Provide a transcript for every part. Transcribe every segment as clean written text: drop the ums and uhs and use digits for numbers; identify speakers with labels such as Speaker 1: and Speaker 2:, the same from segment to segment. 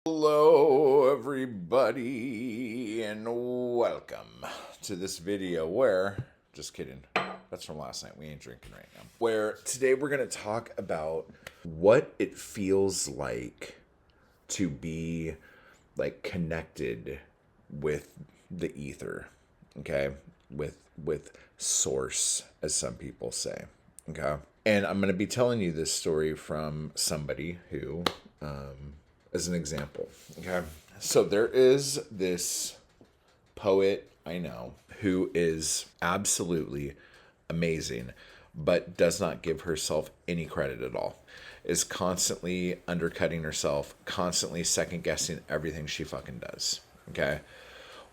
Speaker 1: Hello, everybody, and welcome to this video where, just kidding, that's from last night. We ain't drinking right now. Where today we're going to talk about what it feels like to be like connected with the ether, okay? With source, as some people say, okay? And I'm going to be telling you this story from somebody who, as an example, okay? So there is this poet I know who is absolutely amazing, but does not give herself any credit at all. Is constantly undercutting herself, constantly second guessing everything she fucking does. Okay?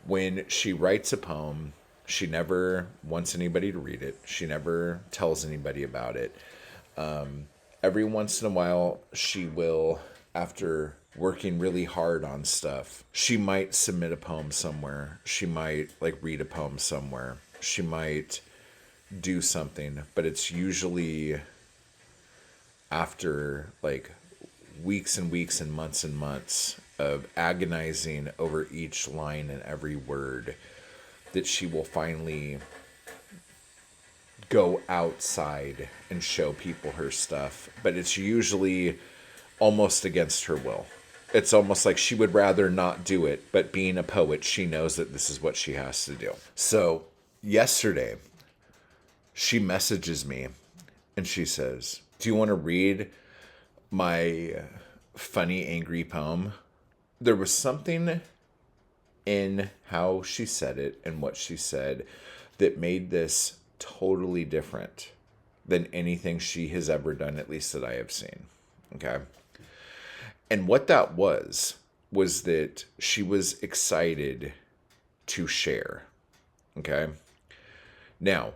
Speaker 1: When she writes a poem, she never wants anybody to read it. She never tells anybody about it. Every once in a while, she will, after working really hard on stuff, she might submit a poem somewhere. She might like read a poem somewhere. She might do something, but it's usually after like weeks and weeks and months of agonizing over each line and every word that she will finally go outside and show people her stuff. But it's usually almost against her will. It's almost like she would rather not do it, but being a poet, she knows that this is what she has to do. So yesterday, she messages me and she says, "Do you want to read my funny, angry poem?" There was something in how she said it and what she said that made this totally different than anything she has ever done, at least that I have seen. Okay. And what that was that she was excited to share. Okay. Now,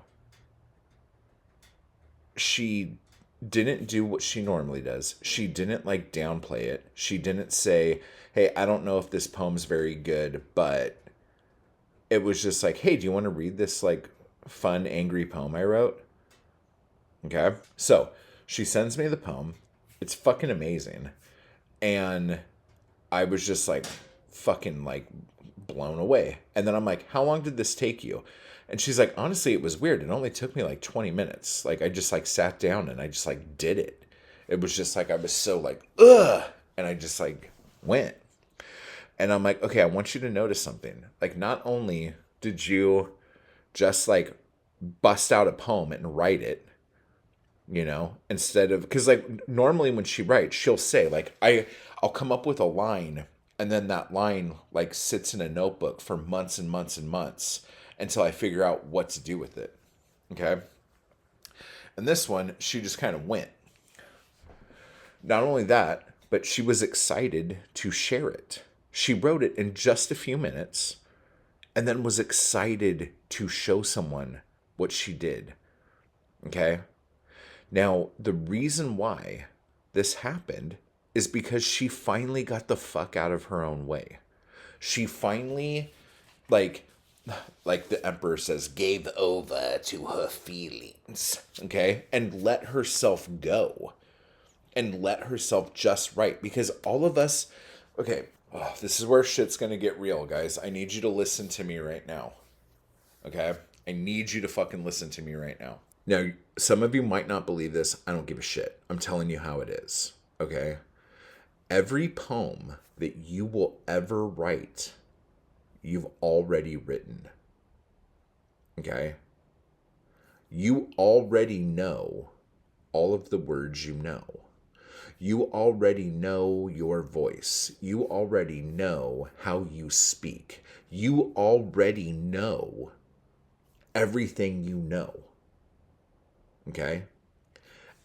Speaker 1: she didn't do what she normally does. She didn't like downplay it. She didn't say, "Hey, I don't know if this poem's very good," but it was just like, "Hey, do you want to read this like fun, angry poem I wrote?" Okay. So she sends me the poem. It's fucking amazing. And I was just like fucking like blown away. And then I'm like, "How long did this take you?" And she's like, "Honestly, it was weird. It only took me like 20 minutes. Like I just like sat down and I just like did it. It was just like I was so like, ugh. And I just like went. And I'm like, "Okay, I want you to notice something. Like not only did you just like bust out a poem and write it, instead of, because like normally when she writes, she'll say like I'll come up with a line, and then that line like sits in a notebook for months and months and months until I figure out what to do with it." Okay. And this one, she just kind of went. Not only that, but she was excited to share it. She wrote it in just a few minutes and then was excited to show someone what she did. Okay. Now, the reason why this happened is because she finally got the fuck out of her own way. She finally, like, like the emperor says, gave over to her feelings, okay? And let herself go and let herself just write. Because all of us, okay, this is where shit's gonna get real, guys. I need you to listen to me right now, okay? I need you to fucking listen to me right now. Now, some of you might not believe this. I don't give a shit. I'm telling you how it is. Okay? Every poem that you will ever write, you've already written. Okay? You already know all of the words you know. You already know your voice. You already know how you speak. You already know everything you know. Okay?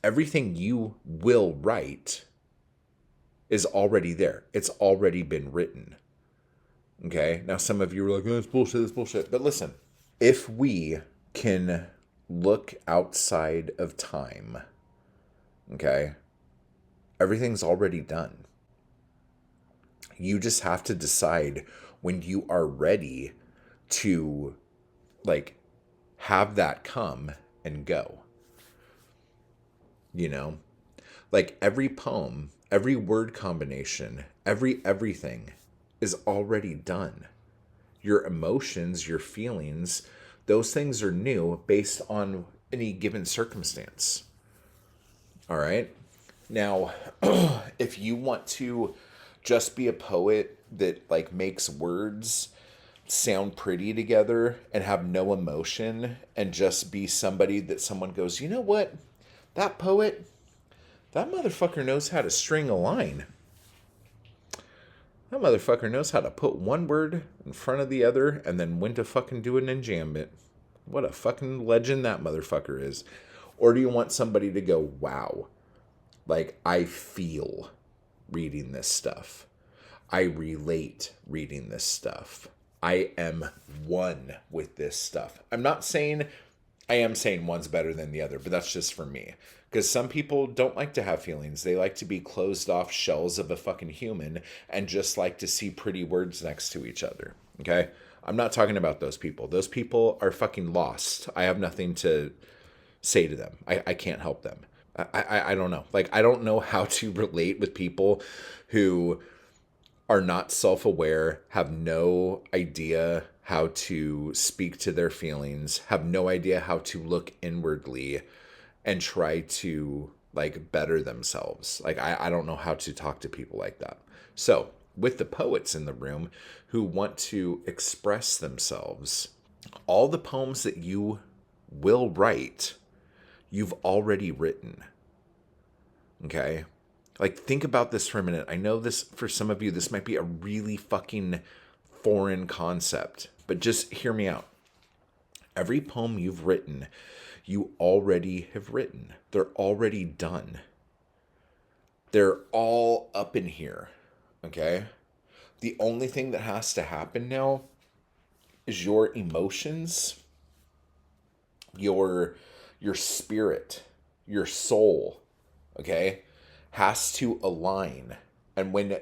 Speaker 1: Everything you will write is already there. It's already been written. Okay? Now, some of you are like, "Oh, that's bullshit, that's bullshit." But listen, if we can look outside of time, okay, everything's already done. You just have to decide when you are ready to, like, have that come and go. You know? Like, every poem Every word combination, everything is already done. Your emotions, your feelings, those things are new based on any given circumstance. All right. Now, if you want to just be a poet that like makes words sound pretty together and have no emotion and just be somebody that someone goes, you know what? That poet, that motherfucker knows how to string a line. That motherfucker knows how to put one word in front of the other and then when to fucking do an enjambment. What a fucking legend that motherfucker is. Or do you want somebody to go, wow, like I feel reading this stuff. I relate reading this stuff. I am one with this stuff. I am saying one's better than the other, but that's just for me. Because some people don't like to have feelings. They like to be closed off shells of a fucking human and just like to see pretty words next to each other. Okay? I'm not talking about those people. Those people are fucking lost. I have nothing to say to them. I can't help them. I don't know. Like, I don't know how to relate with people who are not self-aware, have no idea how to speak to their feelings, have no idea how to look inwardly and try to like better themselves. Like I don't know how to talk to people like that. So with the poets in the room who want to express themselves, all the poems that you will write, you've already written. Okay? Like, think about this for a minute. I know this, for some of you, this might be a really fucking foreign concept, but just hear me out. Every poem you've written, you already have written. They're already done. They're all up in here, okay? The only thing that has to happen now is your emotions, your spirit, your soul, okay, has to align. And when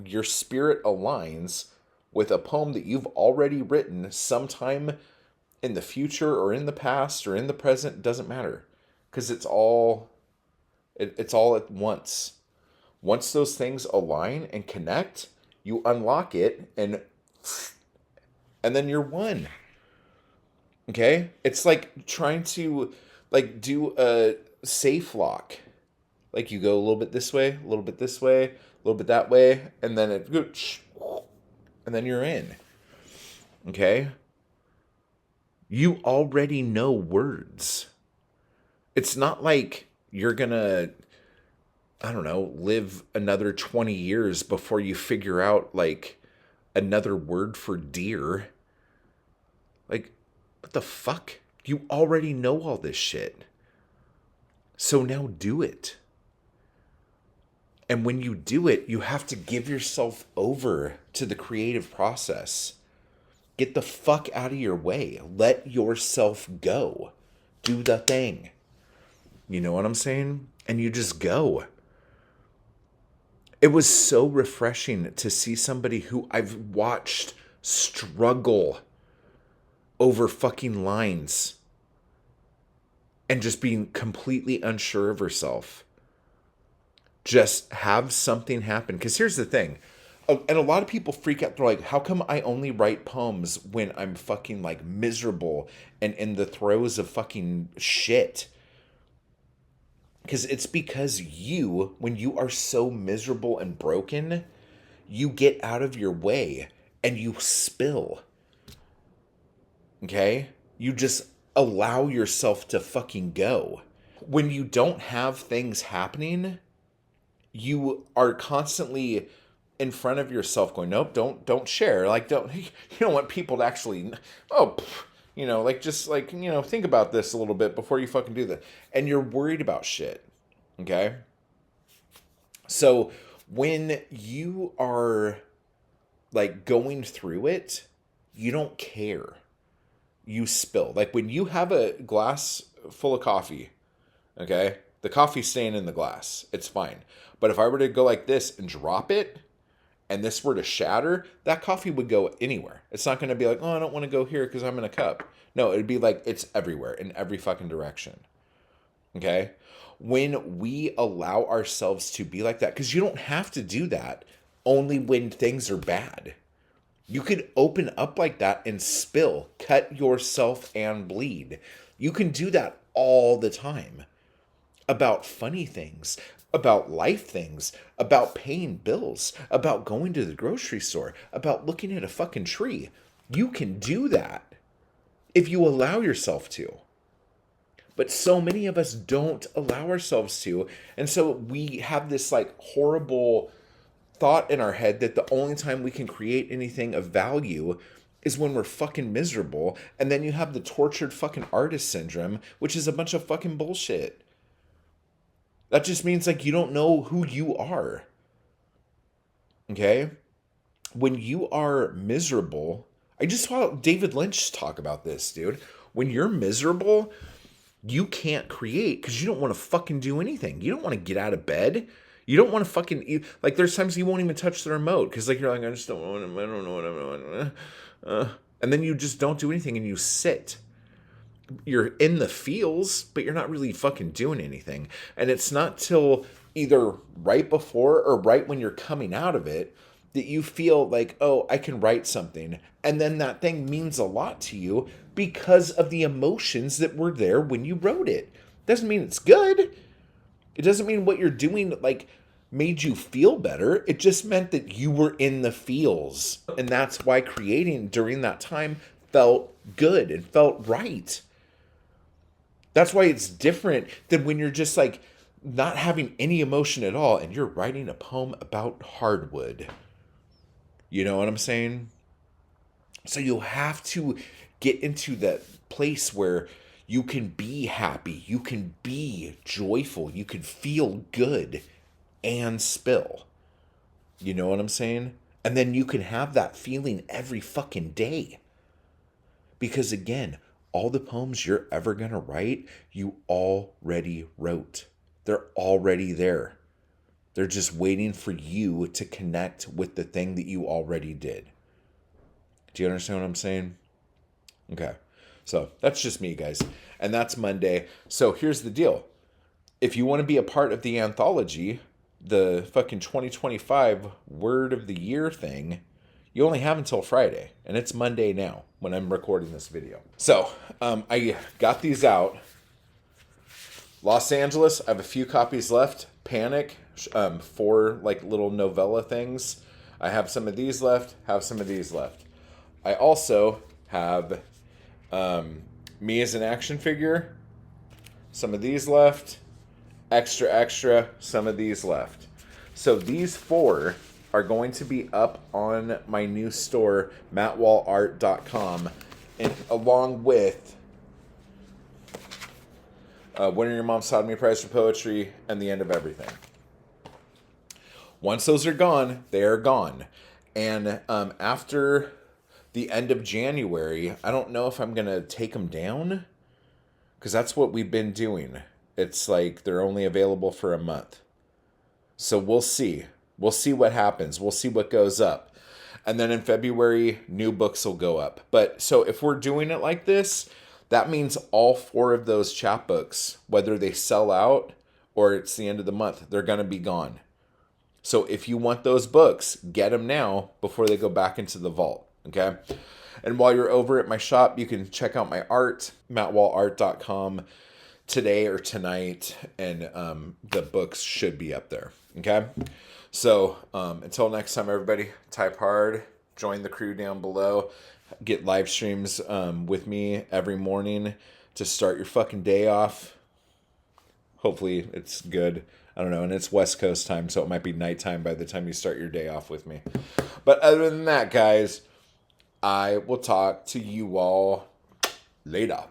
Speaker 1: your spirit aligns with a poem that you've already written sometime in the future or in the past or in the present, doesn't matter, because it's all at once. Once those things align and connect, you unlock it and then you're one. Okay? It's like trying to like do a safe lock. Like you go a little bit this way, a little bit this way, a little bit that way, and then and then you're in. Okay? You already know words. It's not like you're gonna, I don't know, live another 20 years before you figure out like another word for deer. Like, what the fuck? You already know all this shit. So now do it. And when you do it, you have to give yourself over to the creative process. Get the fuck out of your way. Let yourself go. Do the thing. You know what I'm saying? And you just go. It was so refreshing to see somebody who I've watched struggle over fucking lines and just being completely unsure of herself. Just have something happen. Because here's the thing. And a lot of people freak out. They're like, how come I only write poems when I'm fucking like miserable and in the throes of fucking shit? Because it's because you, when you are so miserable and broken, you get out of your way and you spill. Okay? You just allow yourself to fucking go. When you don't have things happening, you are constantly in front of yourself going, nope, don't share. Like, you don't want people to actually, like, just like, think about this a little bit before you fucking do that. And you're worried about shit. Okay? So when you are like going through it, you don't care. You spill. Like when you have a glass full of coffee, okay? The coffee's staying in the glass. It's fine. But if I were to go like this and drop it, and this were to shatter, that coffee would go anywhere. It's not going to be like, oh, I don't want to go here because I'm in a cup. No, it'd be like it's everywhere, in every fucking direction. Okay? when we allow ourselves to be like that, because you don't have to do that only when things are bad. You could open up like that and spill, cut yourself and bleed. You can do that all the time about funny things, about life things, about paying bills, about going to the grocery store, about looking at a fucking tree. You can do that if you allow yourself to. But so many of us don't allow ourselves to. And so we have this like horrible thought in our head that the only time we can create anything of value is when we're fucking miserable. And then you have the tortured fucking artist syndrome, which is a bunch of fucking bullshit. That just means like you don't know who you are. Okay? When you are miserable, I just saw David Lynch talk about this, dude. When you're miserable, you can't create because you don't want to fucking do anything. You don't want to get out of bed. You don't want to fucking like. There's times you won't even touch the remote because like you're like, I just don't want to. I don't know what I'm doing. And then you just don't do anything and you sit. You're in the feels, but you're not really fucking doing anything. And it's not till either right before or right when you're coming out of it that you feel like, oh, I can write something. And then that thing means a lot to you because of the emotions that were there when you wrote it. Doesn't mean it's good. It doesn't mean what you're doing like made you feel better. It just meant that you were in the feels. And that's why creating during that time felt good and felt right. That's why it's different than when you're just like not having any emotion at all and you're writing a poem about hardwood. You know what I'm saying? So you'll have to get into that place where you can be happy, you can be joyful, you can feel good and spill. You know what I'm saying? And then you can have that feeling every fucking day. Because again, all the poems you're ever going to write, you already wrote. They're already there. They're just waiting for you to connect with the thing that you already did. Do you understand what I'm saying? Okay. So that's just me, guys. And that's Monday. So here's the deal. If you want to be a part of the anthology, the fucking 2025 Word of the Year thing, you only have until Friday. And it's Monday now when I'm recording this video. So I got these out. Los Angeles, I have a few copies left. Panic, 4 like little novella things. I have some of these left, have some of these left. I also have me as an action figure, some of these left, extra, some of these left. So these 4 are going to be up on my new store, mattwallart.com, and along with Winning Your Mom's Sodomy Prize for Poetry and The End of Everything. Once those are gone, they are gone. And after the end of January, I don't know if I'm going to take them down, because that's what we've been doing. It's like they're only available for a month. So we'll see. We'll see what happens. We'll see what goes up. And then in February, new books will go up. But so if we're doing it like this, that means all 4 of those chapbooks, whether they sell out or it's the end of the month, they're going to be gone. So if you want those books, get them now before they go back into the vault. Okay? And while you're over at my shop, you can check out my art, mattwallart.com, today or tonight, and the books should be up there. Okay? So until next time, everybody, type hard, join the crew down below, get live streams with me every morning to start your fucking day off. Hopefully it's good. I don't know. And it's West Coast time, so it might be nighttime by the time you start your day off with me. But other than that, guys, I will talk to you all later.